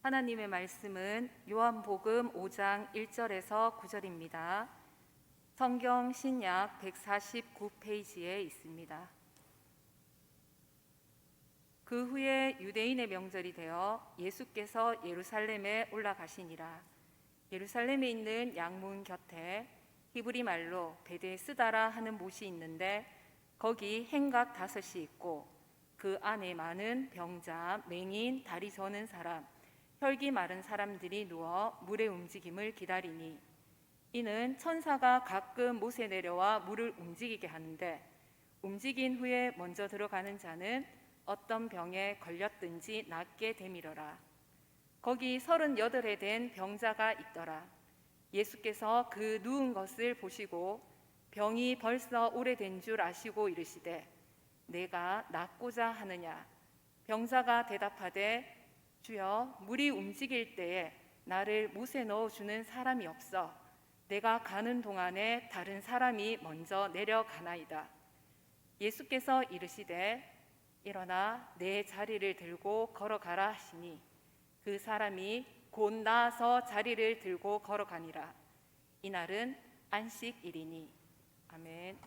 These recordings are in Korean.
하나님의 말씀은 요한복음 5장 1절에서 9절입니다. 성경 신약 149페이지에 있습니다. 그 후에 유대인의 명절이 되어 예수께서 예루살렘에 올라가시니라. 예루살렘에 있는 양문 곁에 히브리 말로 베데스다라 하는 못이 있는데 거기 행각 5이 있고 그 안에 많은 병자, 맹인, 다리 저는 사람, 혈기 마른 사람들이 누워 물의 움직임을 기다리니 이는 천사가 가끔 못에 내려와 물을 움직이게 하는데 움직인 후에 먼저 들어가는 자는 어떤 병에 걸렸든지 낫게 되밀어라. 거기 38에 된 병자가 있더라. 예수께서 그 누운 것을 보시고 병이 벌써 오래된 줄 아시고 이르시되 내가 낫고자 하느냐? 병자가 대답하되 주여, 물이 움직일 때에 나를 못에 넣어주는 사람이 없어 내가 가는 동안에 다른 사람이 먼저 내려가나이다. 예수께서 이르시되 일어나 내 자리를 들고 걸어가라 하시니 그 사람이 곧 나아서 자리를 들고 걸어가니라. 이날은 안식일이니. 아멘.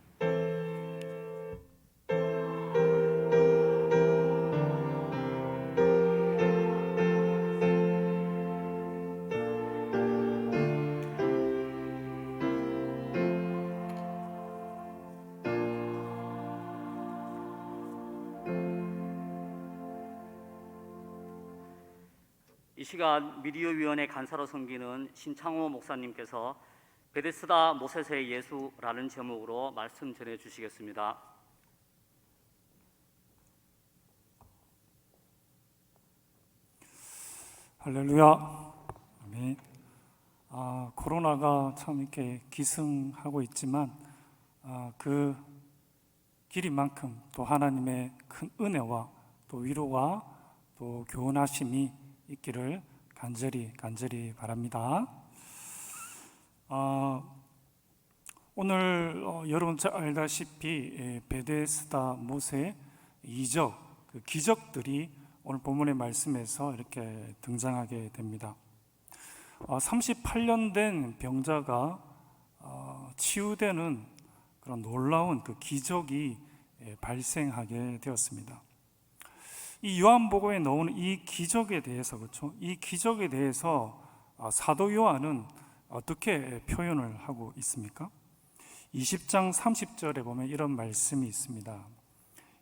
이 시간 미디어위원회 간사로 섬기는 신창호 목사님께서 베데스다 못에서의 예수라는 제목으로 말씀 전해 주시겠습니다. 할렐루야. 아멘. 코로나가 참 이렇게 기승하고 있지만 그 길이만큼 또 하나님의 큰 은혜와 또 위로와 또 교훈하심이 있기를 간절히 바랍니다. 오늘 여러분 잘 알다시피 베데스다 못의 이적, 그 기적들이 오늘 본문의 말씀에서 이렇게 등장하게 됩니다. 38년 된 병자가 치유되는 그런 놀라운 그 기적이 발생하게 되었습니다. 이 요한복음에 나오는 이 기적에 대해서, 그렇죠? 이 기적에 대해서 사도 요한은 어떻게 표현을 하고 있습니까? 20장 30절에 보면 이런 말씀이 있습니다.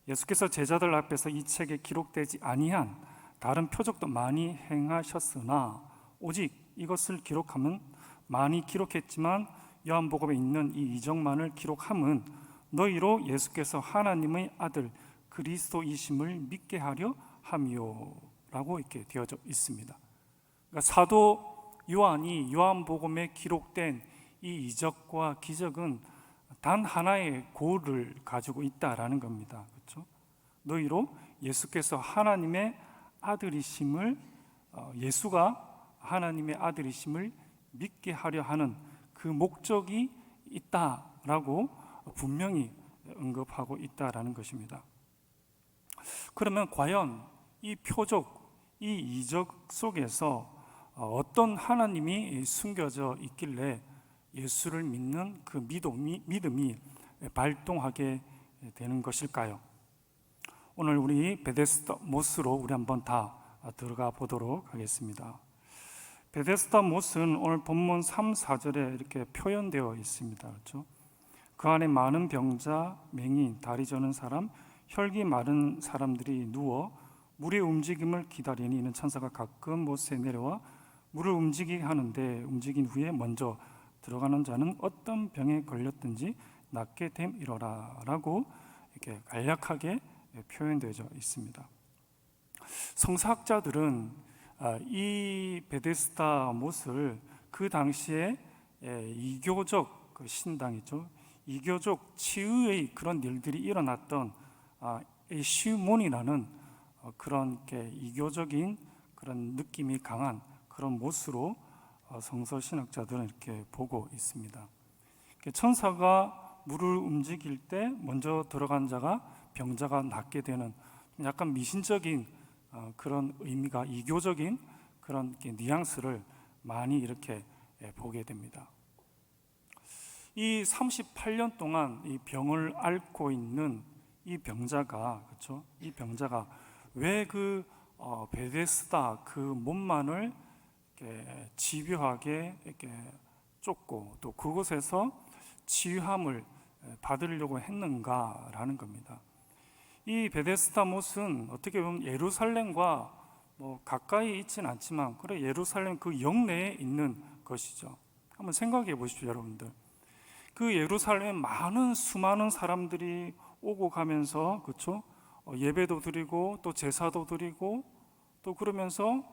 예수께서 제자들 앞에서 이 책에 기록되지 아니한 다른 표적도 많이 행하셨으나 오직 이것을 기록하면 많이 기록했지만 요한복음에 있는 이 이적만을 기록함은 너희로 예수께서 하나님의 아들 그리스도이심을 믿게 하려 함이요 라고 이렇게 되어져 있습니다. 그러니까 사도 요한이 요한복음에 기록된 이 이적과 기적은 단 하나의 고를 가지고 있다라는 겁니다. 그렇죠? 너희로 예수께서 하나님의 아들이심을 예수가 하나님의 아들이심을 믿게 하려 하는 그 목적이 있다라고 분명히 언급하고 있다라는 것입니다. 그러면 과연 이 표적, 이 이적 속에서 어떤 하나님이 숨겨져 있길래 예수를 믿는 그 믿음이 발동하게 되는 것일까요? 오늘 우리 베데스다 못으로 우리 한번 다 들어가 보도록 하겠습니다. 베데스다 못은 오늘 본문 3, 4절에 이렇게 표현되어 있습니다. 그렇죠? 그 안에 많은 병자, 맹인, 다리 저는 사람, 혈기 마른 사람들이 누워 물의 움직임을 기다리니 이는 천사가 가끔 못에 내려와 물을 움직이게 하는데 움직인 후에 먼저 들어가는 자는 어떤 병에 걸렸든지 낫게 됨이로라 라고 이렇게 간략하게 표현되어 있습니다. 성사학자들은 이 베데스다 못을 그 당시에 이교적 신당이죠. 이교적 치유의 그런 일들이 일어났던 시몬이라는 그런 이교적인 그런 느낌이 강한 그런 못으로 성서신학자들은 이렇게 보고 있습니다. 천사가 물을 움직일 때 먼저 들어간 자가 병자가 낫게 되는 약간 미신적인 그런 의미가 이교적인 그런 뉘앙스를 많이 이렇게 보게 됩니다. 이 38년 동안 이 병을 앓고 있는 이 병자가, 그렇죠? 이 병자가 왜 그 베데스다 그 몸만을 이렇게 집요하게 이렇게 쫓고 또 그곳에서 치유함을 받으려고 했는가라는 겁니다. 이 베데스다 못은 어떻게 보면 예루살렘과 가까이 있지는 않지만 그래 예루살렘 그 영내에 있는 것이죠. 한번 생각해 보십시오, 여러분들. 그 예루살렘에 많은 수많은 사람들이 오고 가면서, 그렇죠? 예배도 드리고 또 제사도 드리고 또 그러면서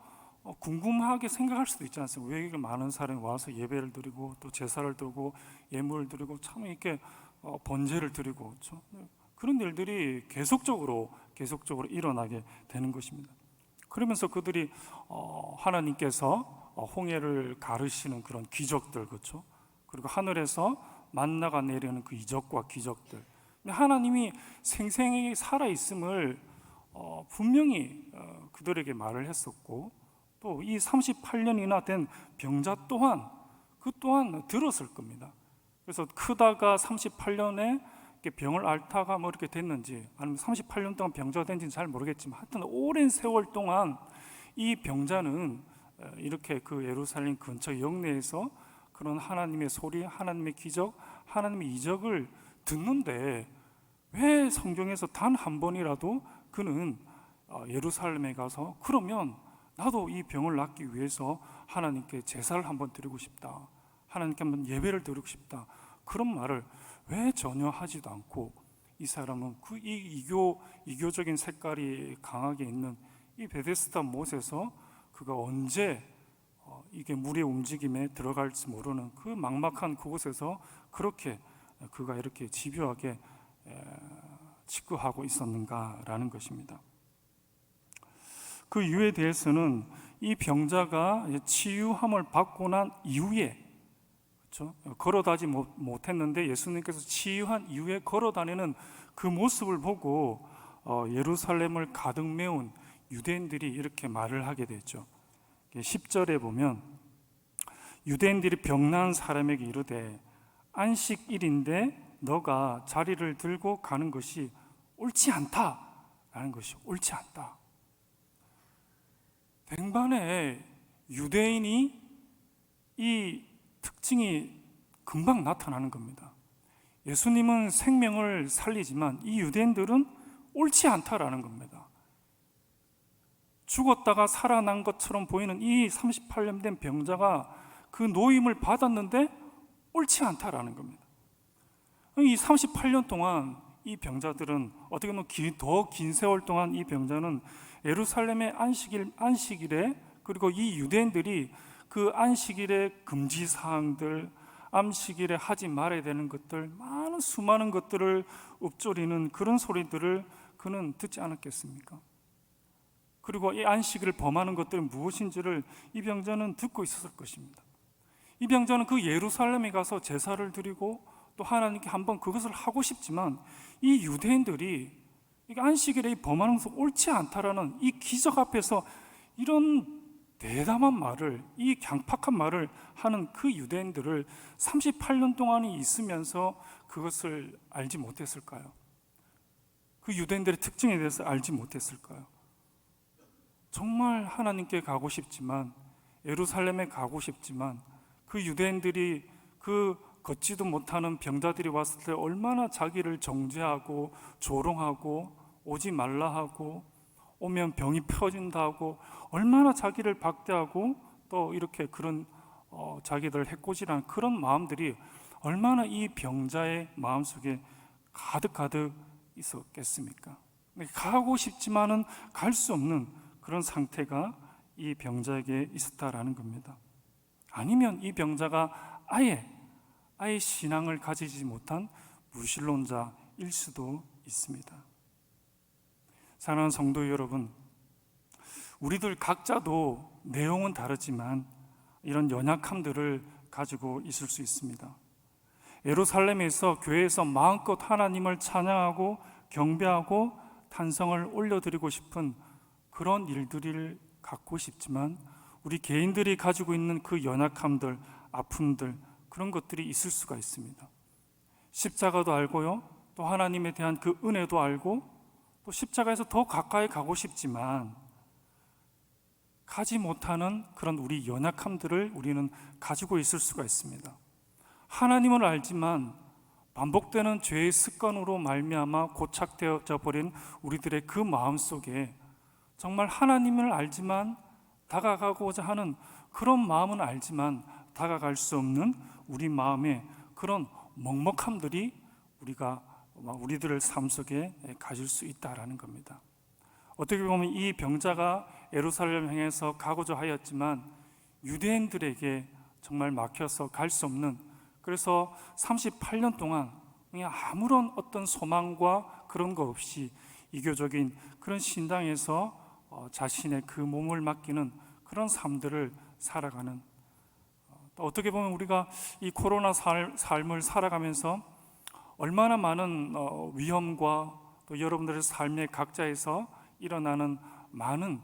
궁금하게 생각할 수도 있지 않습니까? 왜 이렇게 많은 사람이 와서 예배를 드리고 또 제사를 드리고 예물을 드리고 참 이렇게 번제를 드리고, 그렇죠? 그런 일들이 계속적으로 일어나게 되는 것입니다. 그러면서 그들이 하나님께서 홍해를 가르시는 그런 기적들, 그렇죠? 그리고 하늘에서 만나가 내리는 그 이적과 기적들, 하나님이 생생히 살아 있음을 분명히 그들에게 말을 했었고, 또 이 38년이나 된 병자 또한 들었을 겁니다. 그래서 크다가 38년에 병을 앓다가 이렇게 됐는지, 아니면 38년 동안 병자가 된지는 잘 모르겠지만 하여튼 오랜 세월 동안 이 병자는 이렇게 그 예루살렘 근처 영내에서 그런 하나님의 소리, 하나님의 기적, 하나님의 이적을 듣는데 왜 성경에서 단 한 번이라도 그는 예루살렘에 가서 그러면 나도 이 병을 낫기 위해서 하나님께 제사를 한번 드리고 싶다, 하나님께 한번 예배를 드리고 싶다, 그런 말을 왜 전혀 하지도 않고, 이 사람은 이 이교적인 색깔이 강하게 있는 이 베데스다 못에서 그가 언제 이게 물의 움직임에 들어갈지 모르는 그 막막한 그곳에서 그렇게 그가 이렇게 집요하게 직구하고 있었는가라는 것입니다. 그 이유에 대해서는 이 병자가 치유함을 받고 난 이후에, 그렇죠? 걸어다니지 못했는데 예수님께서 치유한 이후에 걸어다니는 그 모습을 보고 예루살렘을 가득 메운 유대인들이 이렇게 말을 하게 되죠. 10절에 보면 유대인들이 병난 사람에게 이르되 안식일인데 너가 자리를 들고 가는 것이 옳지 않다라는 것이 옳지 않다. 백반에 유대인이 이 특징이 금방 나타나는 겁니다. 예수님은 생명을 살리지만 이 유대인들은 옳지 않다라는 겁니다. 죽었다가 살아난 것처럼 보이는 이 38년 된 병자가 그 노임을 받았는데 옳지 않다라는 겁니다. 이 38년 동안 이 병자들은 어떻게 보면 더 긴 세월 동안 이 병자는 예루살렘의 안식일에, 그리고 이 유대인들이 그 안식일의 금지 사항들, 안식일에 하지 말아야 되는 것들, 수많은 것들을 읊조리는 그런 소리들을 그는 듣지 않았겠습니까? 그리고 이 안식일을 범하는 것들이 무엇인지를 이 병자는 듣고 있었을 것입니다. 이 병자는 그 예루살렘에 가서 제사를 드리고 또 하나님께 한번 그것을 하고 싶지만 이 유대인들이 안식일에 범하는 것은 옳지 않다라는 이 기적 앞에서 이런 대담한 말을, 이 강팍한 말을 하는 그 유대인들을 38년 동안이 있으면서 그것을 알지 못했을까요? 그 유대인들의 특징에 대해서 알지 못했을까요? 정말 하나님께 가고 싶지만, 예루살렘에 가고 싶지만 그 유대인들이 그 걷지도 못하는 병자들이 왔을 때 얼마나 자기를 정죄하고 조롱하고 오지 말라 하고 오면 병이 펴진다 하고 얼마나 자기를 박대하고 또 이렇게 그런 자기들을 해코지라는 그런 마음들이 얼마나 이 병자의 마음속에 가득 있었겠습니까? 가고 싶지만은 갈 수 없는 그런 상태가 이 병자에게 있었다라는 겁니다. 아니면 이 병자가 아예 신앙을 가지지 못한 무신론자일 수도 있습니다. 사랑하는 성도 여러분, 우리들 각자도 내용은 다르지만 이런 연약함들을 가지고 있을 수 있습니다. 예루살렘에서 교회에서 마음껏 하나님을 찬양하고 경배하고 탄성을 올려드리고 싶은 그런 일들을 갖고 싶지만 우리 개인들이 가지고 있는 그 연약함들, 아픔들, 그런 것들이 있을 수가 있습니다. 십자가도 알고요, 또 하나님에 대한 그 은혜도 알고, 또 십자가에서 더 가까이 가고 싶지만 가지 못하는 그런 우리 연약함들을 우리는 가지고 있을 수가 있습니다. 하나님을 알지만 반복되는 죄의 습관으로 말미암아 고착되어져 버린 우리들의 그 마음 속에 정말 하나님을 알지만 다가가고자 하는 그런 마음은 알지만 다가갈 수 없는 우리 마음의 그런 먹먹함들이 우리들의 삶 속에 가질 수 있다라는 겁니다. 어떻게 보면 이 병자가 예루살렘 향해서 가고자 하였지만 유대인들에게 정말 막혀서 갈 수 없는, 그래서 38년 동안 그냥 아무런 어떤 소망과 그런 거 없이 이교적인 그런 신당에서 자신의 그 몸을 맡기는 그런 삶들을 살아가는, 또 어떻게 보면 우리가 이 코로나 삶을 살아가면서 얼마나 많은 위험과 또 여러분들의 삶의 각자에서 일어나는 많은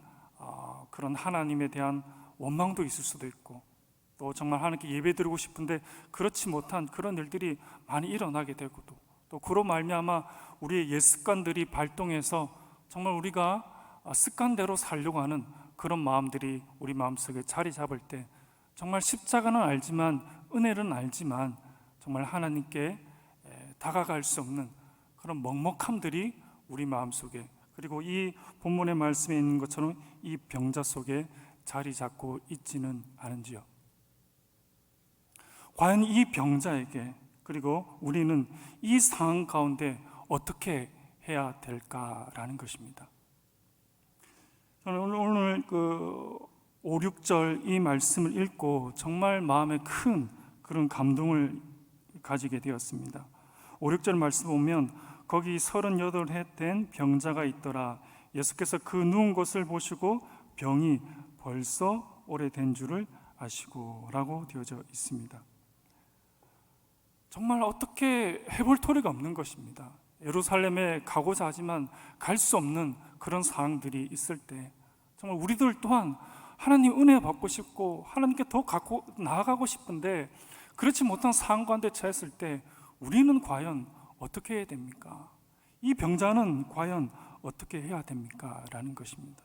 그런 하나님에 대한 원망도 있을 수도 있고, 또 정말 하나님께 예배드리고 싶은데 그렇지 못한 그런 일들이 많이 일어나게 되고, 또 그로 말미암아 우리의 옛 습관들이 발동해서 정말 우리가 습관대로 살려고 하는 그런 마음들이 우리 마음속에 자리 잡을 때 정말 십자가는 알지만, 은혜는 알지만 정말 하나님께 다가갈 수 없는 그런 먹먹함들이 우리 마음속에, 그리고 이 본문의 말씀에 있는 것처럼 이 병자 속에 자리 잡고 있지는 않은지요. 과연 이 병자에게, 그리고 우리는 이 상황 가운데 어떻게 해야 될까라는 것입니다. 저는 오늘 그 5, 6절 이 말씀을 읽고 정말 마음에 큰 그런 감동을 가지게 되었습니다. 5, 6절 말씀 보면 거기 38해 된 병자가 있더라. 예수께서 그 누운 것을 보시고 병이 벌써 오래된 줄을 아시고 라고 되어져 있습니다. 정말 어떻게 해볼 도리가 없는 것입니다. 예루살렘에 가고자 하지만 갈 수 없는 그런 상황들이 있을 때 정말 우리들 또한 하나님 은혜 받고 싶고 하나님께 더 갖고 나아가고 싶은데 그렇지 못한 상황 가운데 처했을 때 우리는 과연 어떻게 해야 됩니까? 이 병자는 과연 어떻게 해야 됩니까? 라는 것입니다.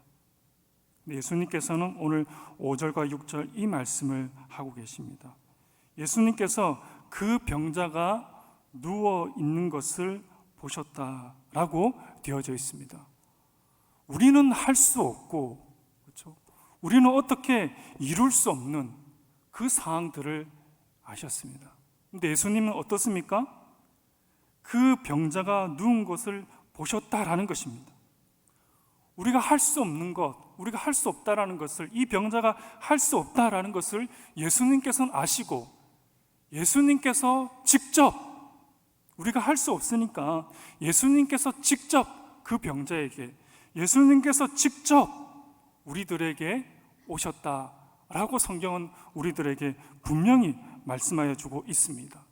예수님께서는 오늘 5절과 6절 이 말씀을 하고 계십니다. 예수님께서 그 병자가 누워 있는 것을 보셨다라고 되어져 있습니다. 우리는 할 수 없고, 그렇죠? 우리는 어떻게 이룰 수 없는 그 상황들을 아셨습니다. 근데 예수님은 어떻습니까? 그 병자가 누운 것을 보셨다라는 것입니다. 우리가 할 수 없는 것, 우리가 할 수 없다라는 것을, 이 병자가 할 수 없다라는 것을 예수님께서는 아시고, 예수님께서 직접, 우리가 할 수 없으니까 예수님께서 직접 그 병자에게, 예수님께서 직접 우리들에게 오셨다라고 성경은 우리들에게 분명히 말씀하여 주고 있습니다.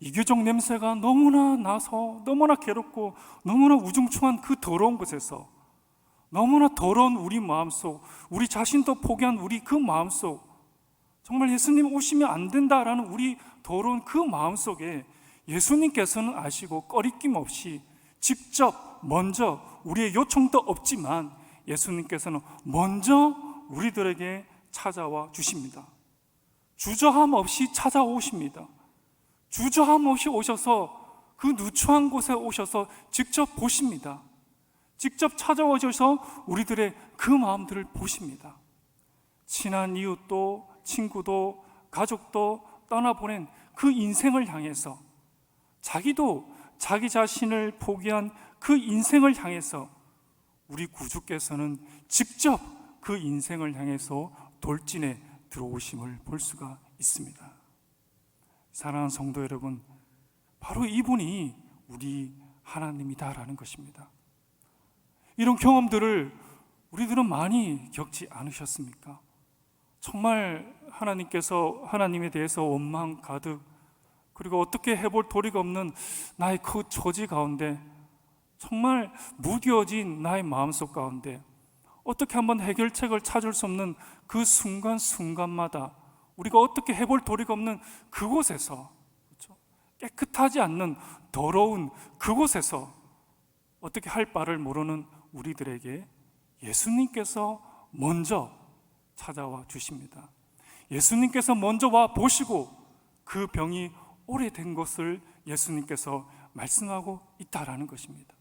이교적 냄새가 너무나 나서 너무나 괴롭고 너무나 우중충한 그 더러운 곳에서, 너무나 더러운 우리 마음속, 우리 자신도 포기한 우리 그 마음속, 정말 예수님 오시면 안 된다라는 우리 더러운 그 마음속에 예수님께서는 아시고 꺼리낌 없이 직접 먼저, 우리의 요청도 없지만 예수님께서는 먼저 우리들에게 찾아와 주십니다. 주저함 없이 찾아오십니다. 주저함 없이 오셔서 그 누추한 곳에 오셔서 직접 보십니다. 직접 찾아오셔서 우리들의 그 마음들을 보십니다. 친한 이웃도 친구도 가족도 떠나보낸 그 인생을 향해서, 자기도 자기 자신을 포기한 그 인생을 향해서 우리 구주께서는 직접 그 인생을 향해서 돌진해 들어오심을 볼 수가 있습니다. 사랑하는 성도 여러분, 바로 이분이 우리 하나님이다라는 것입니다. 이런 경험들을 우리들은 많이 겪지 않으셨습니까? 정말 하나님께서 하나님에 대해서 원망 가득, 그리고 어떻게 해볼 도리가 없는 나의 그 처지 가운데, 정말 무뎌진 나의 마음속 가운데 어떻게 한번 해결책을 찾을 수 없는 그 순간순간마다 우리가 어떻게 해볼 도리가 없는 그곳에서, 그렇죠? 깨끗하지 않는 더러운 그곳에서 어떻게 할 바를 모르는 우리들에게 예수님께서 먼저 찾아와 주십니다. 예수님께서 먼저 와 보시고 그 병이 오래된 것을 예수님께서 말씀하고 있다라는 것입니다.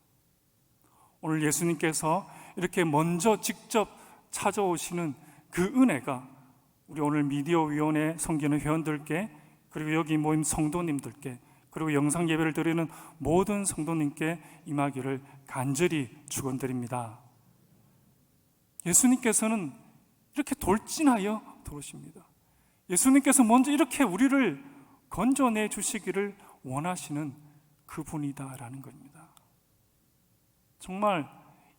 오늘 예수님께서 이렇게 먼저 직접 찾아오시는 그 은혜가 우리 오늘 미디어위원회 섬기는 회원들께, 그리고 여기 모인 성도님들께, 그리고 영상 예배를 드리는 모든 성도님께 임하기를 간절히 축원드립니다. 예수님께서는 이렇게 돌진하여 들어오십니다. 예수님께서 먼저 이렇게 우리를 건져내 주시기를 원하시는 그분이다라는 겁니다. 정말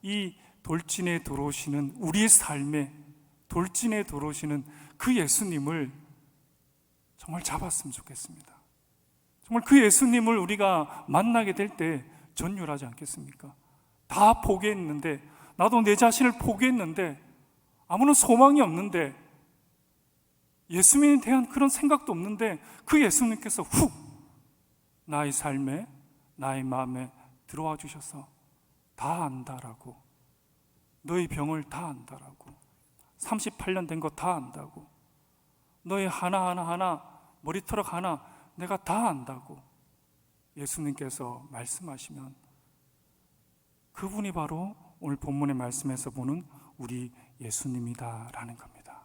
이 돌진에 들어오시는, 우리의 삶에 돌진에 들어오시는 그 예수님을 정말 잡았으면 좋겠습니다. 정말 그 예수님을 우리가 만나게 될 때 전율하지 않겠습니까? 다 포기했는데, 나도 내 자신을 포기했는데, 아무런 소망이 없는데, 예수님에 대한 그런 생각도 없는데 그 예수님께서 훅 나의 삶에, 나의 마음에 들어와 주셔서 다 안다라고, 너의 병을 다 안다라고, 38년 된 거 다 안다고, 너의 하나하나 머리털 하나 내가 다 안다고 예수님께서 말씀하시면 그분이 바로 오늘 본문의 말씀에서 보는 우리 예수님이다라는 겁니다.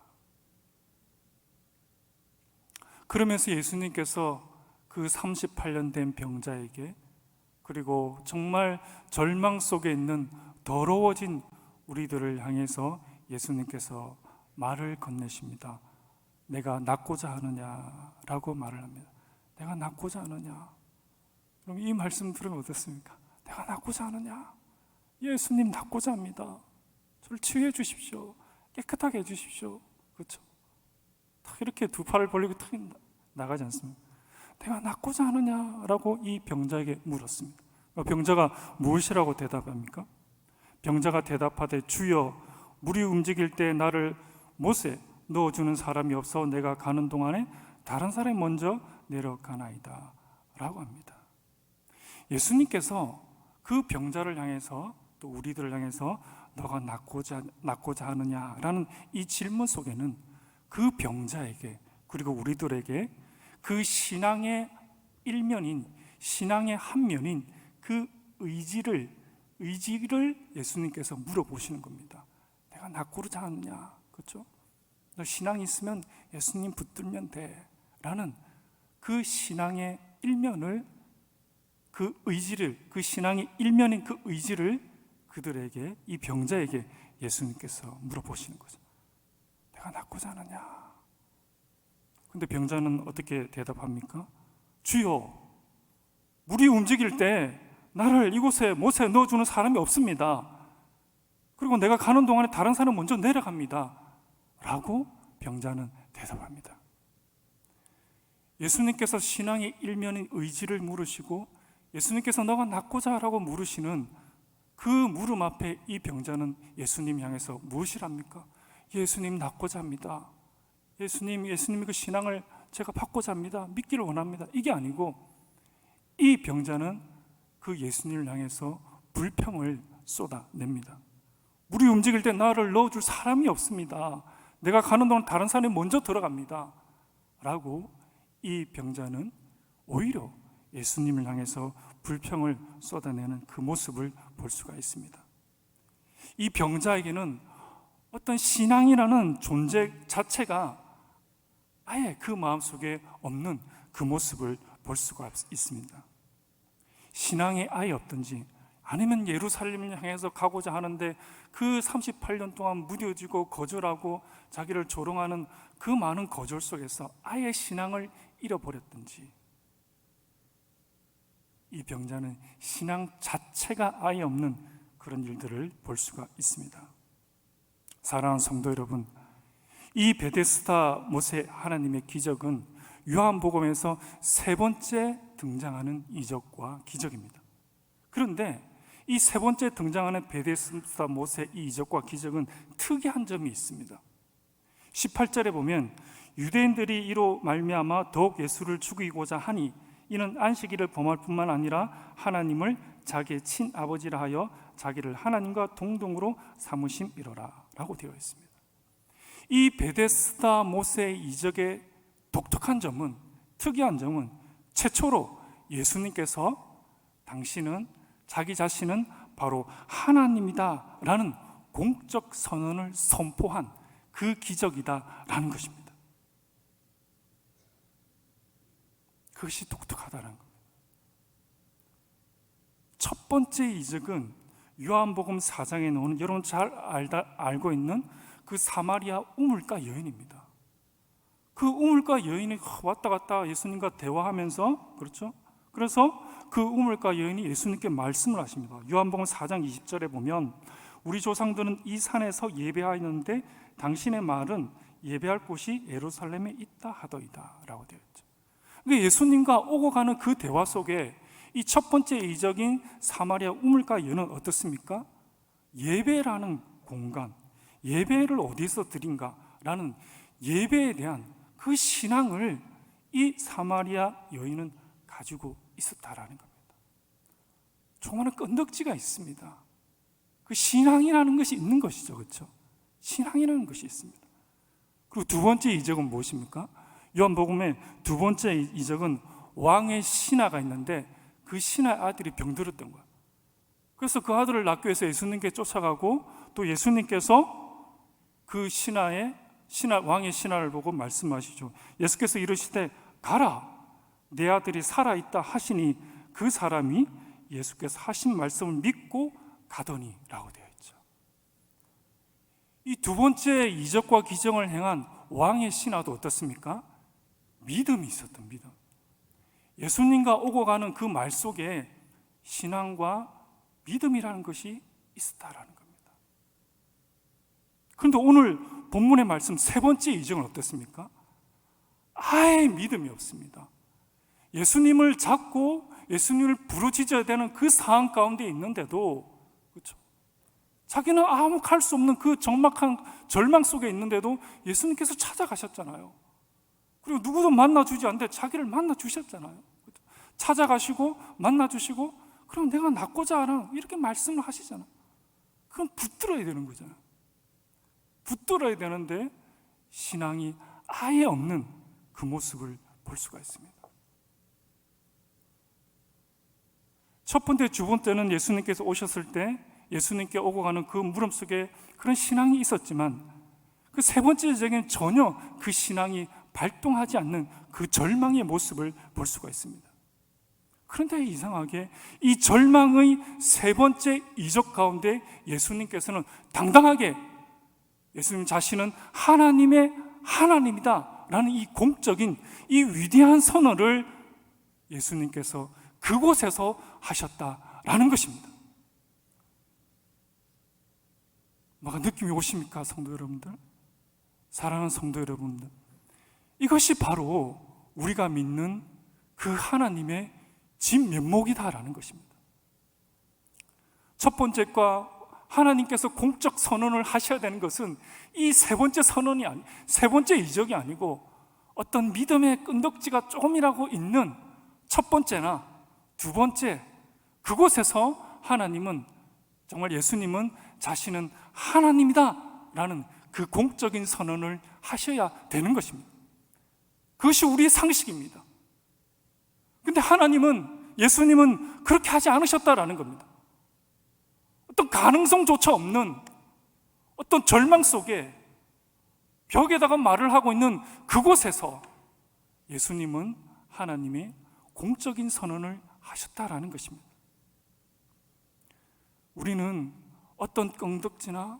그러면서 예수님께서 그 38년 된 병자에게, 그리고 정말 절망 속에 있는 더러워진 우리들을 향해서 예수님께서 말을 건네십니다. 내가 낫고자 하느냐라고 말을 합니다. 내가 낫고자 하느냐? 그럼 이 말씀 들으면 어떻습니까? 내가 낫고자 하느냐? 예수님 낫고자 합니다. 저를 치유해 주십시오. 깨끗하게 해 주십시오. 그렇죠? 딱 이렇게 두 팔을 벌리고 탁 나가지 않습니까? 내가 낫고자 하느냐라고 이 병자에게 물었습니다. 병자가 무엇이라고 대답합니까? 병자가 대답하되 주여, 물이 움직일 때 나를 못에 넣어주는 사람이 없어 내가 가는 동안에 다른 사람이 먼저 내려가나이다 라고 합니다. 예수님께서 그 병자를 향해서, 또 우리들을 향해서 너가 낫고자 하느냐라는 이 질문 속에는 그 병자에게, 그리고 우리들에게 그 신앙의 일면인, 신앙의 한 면인 그 의지를 예수님께서 물어보시는 겁니다. 내가 낫고자 하느냐? 그렇죠? 너 신앙이 있으면 예수님 붙들면 돼 라는 그 신앙의 일면을, 그 의지를, 그 신앙의 일면인 그 의지를 그들에게, 이 병자에게 예수님께서 물어보시는 거죠. 내가 낫고자 하느냐? 근데 병자는 어떻게 대답합니까? 주여, 물이 움직일 때 나를 이곳에 못에 넣어주는 사람이 없습니다. 그리고 내가 가는 동안에 다른 사람 먼저 내려갑니다 라고 병자는 대답합니다. 예수님께서 신앙의 일면인 의지를 물으시고, 예수님께서 너가 낫고자 하라고 물으시는 그 물음 앞에 이 병자는 예수님 향해서 무엇이랍니까? 예수님 낫고자 합니다. 예수님의 그 신앙을 제가 받고자 합니다. 믿기를 원합니다. 이게 아니고 이 병자는 그 예수님을 향해서 불평을 쏟아냅니다. 물이 움직일 때 나를 넣어줄 사람이 없습니다. 내가 가는 동안 다른 사람이 먼저 들어갑니다 라고 이 병자는 오히려 예수님을 향해서 불평을 쏟아내는 그 모습을 볼 수가 있습니다. 이 병자에게는 어떤 신앙이라는 존재 자체가 아예 그 마음속에 없는 그 모습을 볼 수가 있습니다. 신앙이 아예 없든지, 아니면 예루살렘을 향해서 가고자 하는데 그 38년 동안 무뎌지고 거절하고 자기를 조롱하는 그 많은 거절 속에서 아예 신앙을 잃어버렸든지, 이 병자는 신앙 자체가 아예 없는 그런 일들을 볼 수가 있습니다. 사랑하는 성도 여러분, 이 베데스다 못의 하나님의 기적은 요한복음에서 세 번째 등장하는 이적과 기적입니다. 그런데 이 세 번째 등장하는 베데스다 못의 이 이적과 기적은 특이한 점이 있습니다. 18절에 보면 유대인들이 이로 말미암아 더욱 예수를 죽이고자 하니 이는 안식일을 범할 뿐만 아니라 하나님을 자기의 친아버지라 하여 자기를 하나님과 동등으로 삼으심이로라 라고 되어 있습니다. 이 베데스다 못의 이적의 독특한 점은, 특이한 점은 최초로 예수님께서 당신은, 자기 자신은 바로 하나님이다 라는 공적 선언을 선포한 그 기적이다 라는 것입니다. 그것이 독특하다는 겁니다. 첫 번째 이적은 요한복음 4장에 나오는, 여러분 잘 알고 있는 그 사마리아 우물가 여인입니다. 그 우물가 여인이 왔다 갔다 예수님과 대화하면서, 그렇죠? 그래서 그 우물가 여인이 예수님께 말씀을 하십니다. 요한복음 4장 20절에 보면 우리 조상들은 이 산에서 예배하였는데 당신의 말은 예배할 곳이 예루살렘에 있다 하더이다 라고 되어 있죠. 그러니까 예수님과 오고 가는 그 대화 속에 이 첫 번째 이적인 사마리아 우물가 여인은 어떻습니까? 예배라는 공간, 예배를 어디서 드린가 라는 예배에 대한 그 신앙을 이 사마리아 여인은 가지고 있었다라는 겁니다. 조그마한 건덕지가 있습니다. 그 신앙이라는 것이 있는 것이죠, 그렇죠? 신앙이라는 것이 있습니다. 그리고 두 번째 이적은 무엇입니까? 요한복음의 두 번째 이적은 왕의 신하가 있는데 그 신하의 아들이 병들었던 거예요. 그래서 그 아들을 낳기 위해서 예수님께 쫓아가고 또 예수님께서 그 왕의 신하를 보고 말씀하시죠. 예수께서 이르시되 가라, 내 아들이 살아있다 하시니 그 사람이 예수께서 하신 말씀을 믿고 가더니 라고 되어 있죠. 이 두 번째 이적과 기적을 행한 왕의 신하도 어떻습니까? 믿음이 있었던 믿음. 예수님과 오고 가는 그 말 속에 신앙과 믿음이라는 것이 있었다라는 겁니다. 그런데 오늘 본문의 말씀 세 번째 이적은 어떻습니까? 아예 믿음이 없습니다. 예수님을 잡고 예수님을 부르짖어야 되는 그 상황 가운데 있는데도, 그렇죠? 자기는 아무 할 수 없는 그 적막한 절망 속에 있는데도 예수님께서 찾아가셨잖아요. 그리고 누구도 만나주지 않는데 자기를 만나주셨잖아요. 찾아가시고 만나주시고, 그럼 내가 낫고자 하라 이렇게 말씀을 하시잖아요. 그럼 붙들어야 되는 거잖아요. 붙들어야 되는데 신앙이 아예 없는 그 모습을 볼 수가 있습니다. 첫 번째, 두 번째는 예수님께서 오셨을 때 예수님께 오고 가는 그 물음 속에 그런 신앙이 있었지만, 그 세 번째 이적에는 전혀 그 신앙이 발동하지 않는 그 절망의 모습을 볼 수가 있습니다. 그런데 이상하게 이 절망의 세 번째 이적 가운데 예수님께서는 당당하게 예수님 자신은 하나님의 하나님이다 라는 이 공적인 이 위대한 선언을 예수님께서 그곳에서 하셨다라는 것입니다. 뭐가 느낌이 오십니까, 성도 여러분들? 사랑하는 성도 여러분들, 이것이 바로 우리가 믿는 그 하나님의 진면목이다라는 것입니다. 첫 번째과 하나님께서 공적 선언을 하셔야 되는 것은 이 세 번째 선언이 세 번째 이적이 아니고 어떤 믿음의 끈덕지가 조금이라고 있는 첫 번째나 두 번째, 그곳에서 하나님은, 정말 예수님은 자신은 하나님이다 라는 그 공적인 선언을 하셔야 되는 것입니다. 그것이 우리의 상식입니다. 근데 하나님은, 예수님은 그렇게 하지 않으셨다라는 겁니다. 어떤 가능성조차 없는 어떤 절망 속에 벽에다가 말을 하고 있는 그곳에서 예수님은 하나님의 공적인 선언을 하셨다라는 것입니다. 우리는 어떤 끈덕지나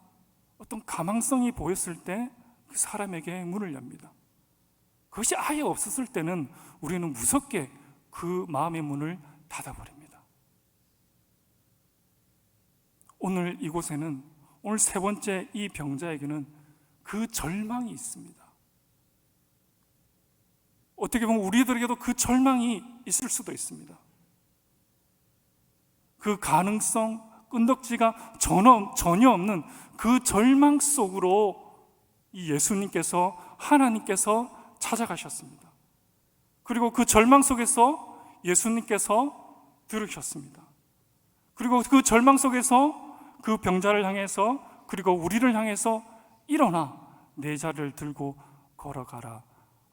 어떤 가망성이 보였을 때 그 사람에게 문을 엽니다. 그것이 아예 없었을 때는 우리는 무섭게 그 마음의 문을 닫아버립니다. 오늘 이곳에는, 오늘 세 번째 이 병자에게는 그 절망이 있습니다. 어떻게 보면 우리들에게도 그 절망이 있을 수도 있습니다. 그 가능성, 끈덕지가 전혀 없는 그 절망 속으로 이 예수님께서, 하나님께서 찾아가셨습니다. 그리고 그 절망 속에서 예수님께서 들으셨습니다. 그리고 그 절망 속에서 그 병자를 향해서, 그리고 우리를 향해서 일어나 내 자리를 들고 걸어가라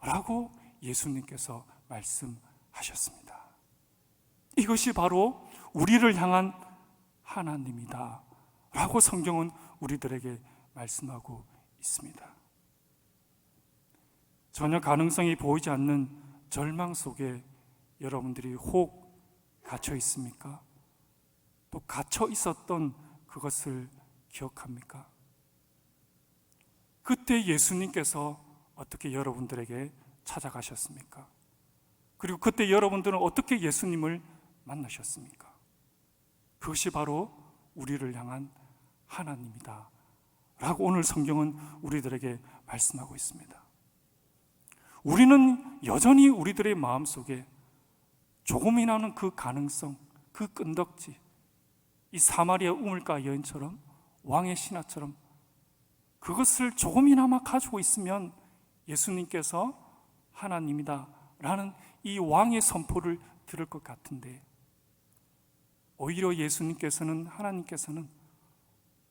라고 예수님께서 말씀하셨습니다. 이것이 바로 우리를 향한 하나님이다 라고 성경은 우리들에게 말씀하고 있습니다. 전혀 가능성이 보이지 않는 절망 속에 여러분들이 혹 갇혀 있습니까? 또 갇혀 있었던 그것을 기억합니까? 그때 예수님께서 어떻게 여러분들에게 찾아가셨습니까? 그리고 그때 여러분들은 어떻게 예수님을 만나셨습니까? 그것이 바로 우리를 향한 하나님이다 라고 오늘 성경은 우리들에게 말씀하고 있습니다. 우리는 여전히 우리들의 마음속에 조금이나는 그 가능성, 그 끈덕지, 이 사마리아 우물가 여인처럼, 왕의 신하처럼 그것을 조금이나마 가지고 있으면 예수님께서 하나님이다 라는 이 왕의 선포를 들을 것 같은데, 오히려 예수님께서는, 하나님께서는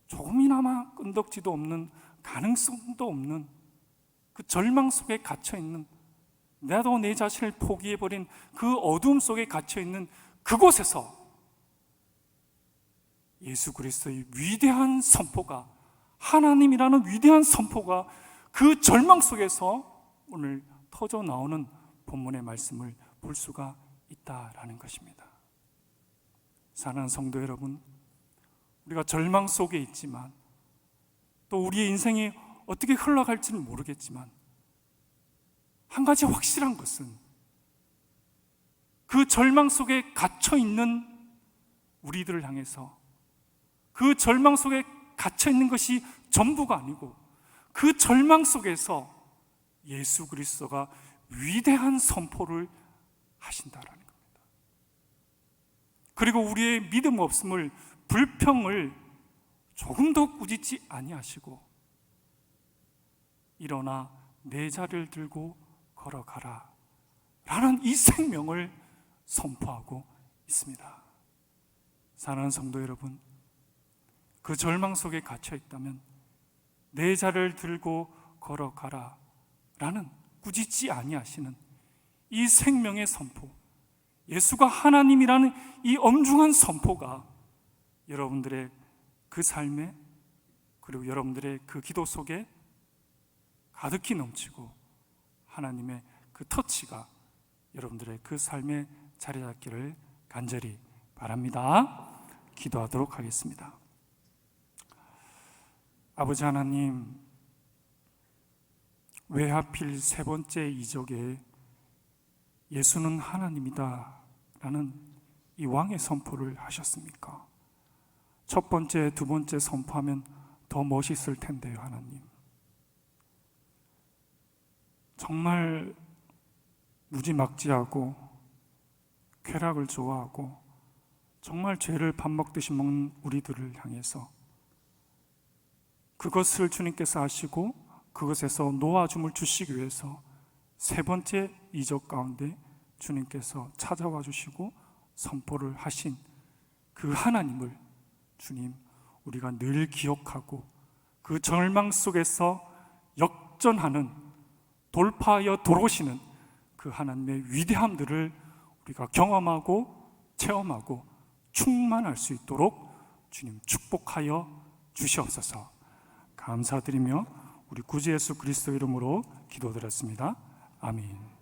조금이나마 끈덕지도 없는, 가능성도 없는 그 절망 속에 갇혀있는, 나도 내 자신을 포기해버린 그 어두움 속에 갇혀있는 그곳에서 예수 그리스도의 위대한 선포가, 하나님이라는 위대한 선포가 그 절망 속에서 오늘 터져 나오는 본문의 말씀을 볼 수가 있다라는 것입니다. 사랑하는 성도 여러분, 우리가 절망 속에 있지만, 또 우리의 인생이 어떻게 흘러갈지는 모르겠지만, 한 가지 확실한 것은 그 절망 속에 갇혀 있는 우리들을 향해서, 그 절망 속에 갇혀 있는 것이 전부가 아니고 그 절망 속에서 예수 그리스도가 위대한 선포를 하신다라는 겁니다. 그리고 우리의 믿음 없음을, 불평을 조금도 꾸짖지 아니하시고 일어나 내 자리를 들고 걸어가라 라는 이 생명을 선포하고 있습니다. 사랑하는 성도 여러분, 그 절망 속에 갇혀 있다면 내 자리를 들고 걸어가라 라는 꾸짖지 아니하시는 이 생명의 선포, 예수가 하나님이라는 이 엄중한 선포가 여러분들의 그 삶에, 그리고 여러분들의 그 기도 속에 가득히 넘치고 하나님의 그 터치가 여러분들의 그 삶에 자리 잡기를 간절히 바랍니다. 기도하도록 하겠습니다. 아버지 하나님, 왜 하필 세 번째 이적에 예수는 하나님이다 라는 이 왕의 선포를 하셨습니까? 첫 번째, 두 번째 선포하면 더 멋있을 텐데요. 하나님, 정말 무지막지하고 쾌락을 좋아하고 정말 죄를 밥 먹듯이 먹는 우리들을 향해서 그것을 주님께서 아시고 그것에서 놓아줌을 주시기 위해서 세 번째 이적 가운데 주님께서 찾아와 주시고 선포를 하신 그 하나님을 주님, 우리가 늘 기억하고 그 절망 속에서 역전하는, 돌파하여 들어오시는 그 하나님의 위대함들을 우리가 경험하고 체험하고 충만할 수 있도록 주님 축복하여 주시옵소서. 감사드리며 우리 구주 예수 그리스도 이름으로 기도드렸습니다. 아멘.